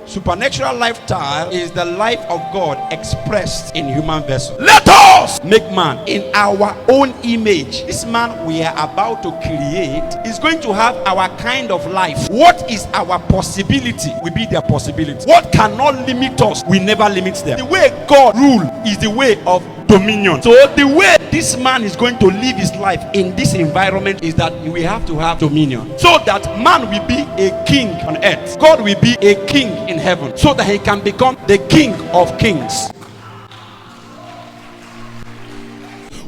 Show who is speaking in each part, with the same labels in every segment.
Speaker 1: Supernatural lifestyle is the life of God expressed in human vessel. Let us make man in our own image. This man we are about to create is going to have our kind of life. What is our possibility will be their possibility. What cannot limit us will never limit them. The way God rule is the way of dominion. So the way this man is going to live his life in this environment is that we have to have dominion, so that man will be a king on earth, God will be a king in heaven, so that he can become the king of kings.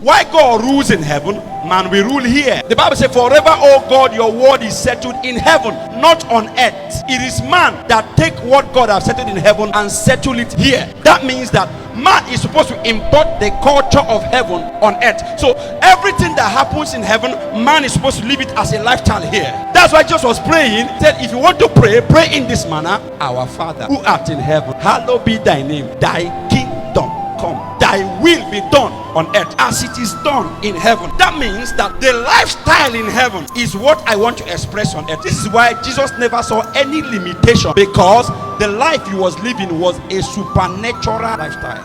Speaker 1: Why God rules in heaven, man will rule here. The Bible says, forever, O God, your word is settled in heaven, not on earth. It is man that take what God has settled in heaven and settle it here. That means that man is supposed to import the culture of heaven on earth. So everything that happens in heaven, man is supposed to live it as a lifestyle here. That's why Jesus was praying. He said, if you want to pray, pray in this manner. Our Father who art in heaven, hallowed be thy name. Thy kingdom come. Thy will be done on earth as it is done in heaven. That means that the lifestyle in heaven is what I want to express on earth. This is why Jesus never saw any limitation, because the life he was living was a supernatural lifestyle.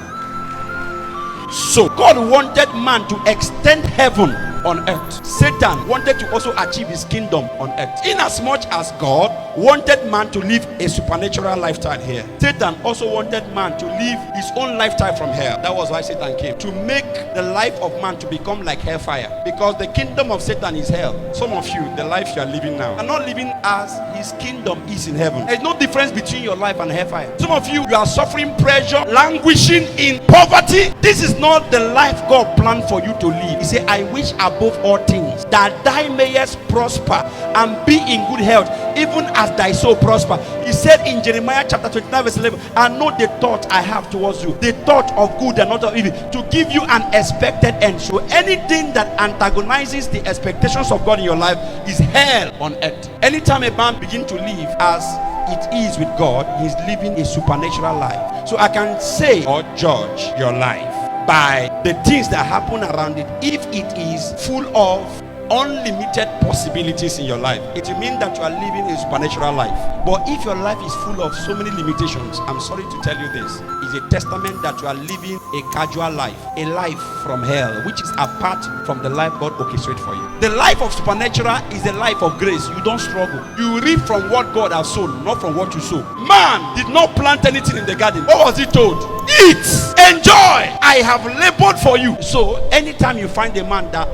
Speaker 1: So God wanted man to extend heaven on earth. Satan wanted to also achieve his kingdom on earth. Inasmuch as God wanted man to live a supernatural lifestyle here, Satan also wanted man to live his own lifestyle from hell. That was why Satan came, to make the life of man to become like hellfire, because the kingdom of Satan is hell. Some of you, the life you are living now, are not living as his kingdom is in heaven. There's no difference between your life and hellfire. Some of you, you are suffering pressure, languishing in poverty. This is not the life God planned for you to live. He said, I wish above all things that thou mayest prosper and be in good health, even as thy soul prosper. He said in Jeremiah chapter 29 verse 11, I know the thought I have towards you, the thought of good and not of evil, to give you an expected end. So anything that antagonizes the expectations of God in your life is hell on earth. Anytime a man begins to live as it is with God, he's living a supernatural life. So I can say or judge your life by the things that happen around it. If it is full of unlimited possibilities in your life, it will mean that you are living a supernatural life. But if your life is full of so many limitations, I'm sorry to tell you this, is a testament that you are living a casual life, a life from hell, which is apart from the life God orchestrated for you. The life of supernatural is a life of grace. You don't struggle. You reap from what God has sown, not from what you sow. Man did not plant anything in the garden. What was he told? Eat, enjoy, I have labored for you. So anytime you find a man that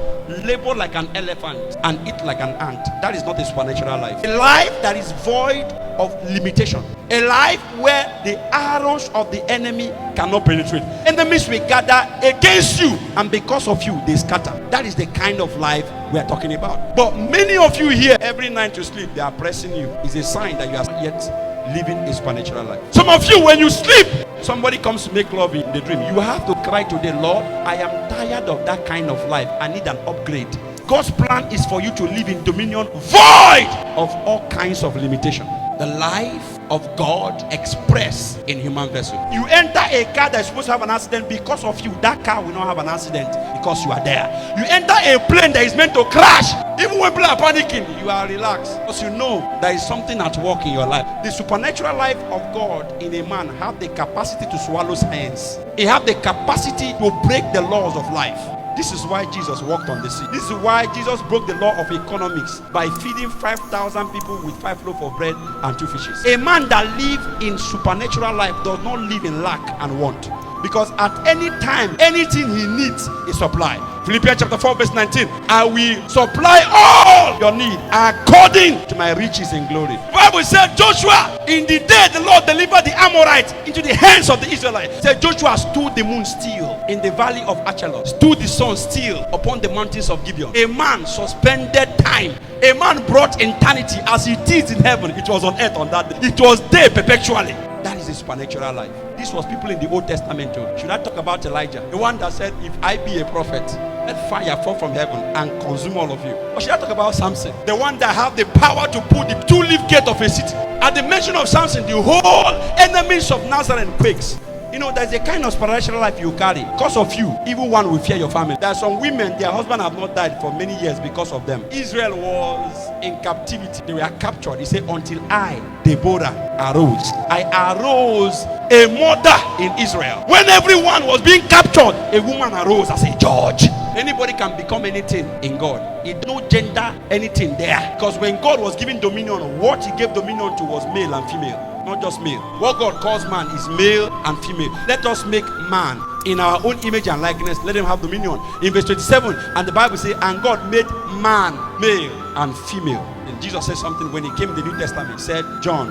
Speaker 1: labor like an elephant and eat like an ant, that is not a supernatural life. A life that is void of limitation, a life where the arrows of the enemy cannot penetrate. Enemies will gather against you, and because of you they scatter. That is the kind of life we are talking about. But many of you here, every night you sleep, they are pressing you. It's a sign that you are not yet living a supernatural life. Some of you, when you sleep, somebody comes to make love in the dream, you have to cry to the Lord, I am tired of that kind of life. I need an upgrade. God's plan is for you to live in dominion, void of all kinds of limitation. The life of God expressed in human vessel. You enter a car that is supposed to have an accident, because of you that car will not have an accident, because you are there. You enter a plane that is meant to crash, even when people are panicking, you are relaxed, because you know there is something at work in your life. The supernatural life of God in a man have the capacity to swallow science. He have the capacity to break the laws of life. This is why Jesus walked on the sea. This is why Jesus broke the law of economics by feeding 5,000 people with 5 loaves of bread and 2 fishes. A man that lives in supernatural life does not live in lack and want, because at any time, anything he needs is supplied. Philippians chapter 4 verse 19, I will supply all your need according to my riches in glory. The Bible said, Joshua, in the day the Lord delivered the Amorites into the hands of the Israelites, said Joshua stood the moon still in the valley of Achelon, stood the sun still upon the mountains of Gibeon. A man suspended time. A man brought eternity. As it is in heaven, it was on earth on that day. It was there perpetually. That is a supernatural life. This was people in the Old Testament too. Should I talk about Elijah? The one that said, if I be a prophet, let fire fall from heaven and consume all of you. Or should I talk about Samson? The one that have the power to put the 2-leaf gate of a city. At the mention of Samson, the whole enemies of Nazareth quakes. You know, there's a kind of spiritual life you carry. Because of you, even one will fear your family. There are some women, their husband have not died for many years because of them. Israel was in captivity. They were captured. He said, until I, Deborah, arose. I arose a mother in Israel. When everyone was being captured, a woman arose as a judge. Anybody can become anything in God. It's no gender, anything there. Because when God was giving dominion, what he gave dominion to was male and female, not just male. What God calls man is male and female. Let us make man in our own image and likeness. Let him have dominion. In verse 27, and the Bible says, and God made man male and female. And Jesus said something when he came in the New Testament. He said, John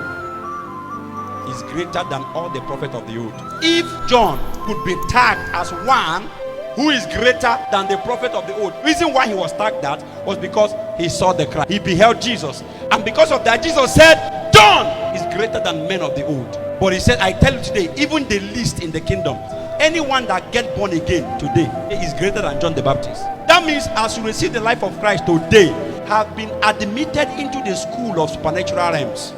Speaker 1: is greater than all the prophets of the old. If John could be tagged as one who is greater than the prophet of the old, reason why he was tagged that was because he saw the Christ. He beheld Jesus. And because of that, Jesus said, John is greater than men of the old. But he said, I tell you today, even the least in the kingdom, anyone that gets born again today is greater than John the Baptist. That means as you receive the life of Christ today, have been admitted into the school of supernatural realms.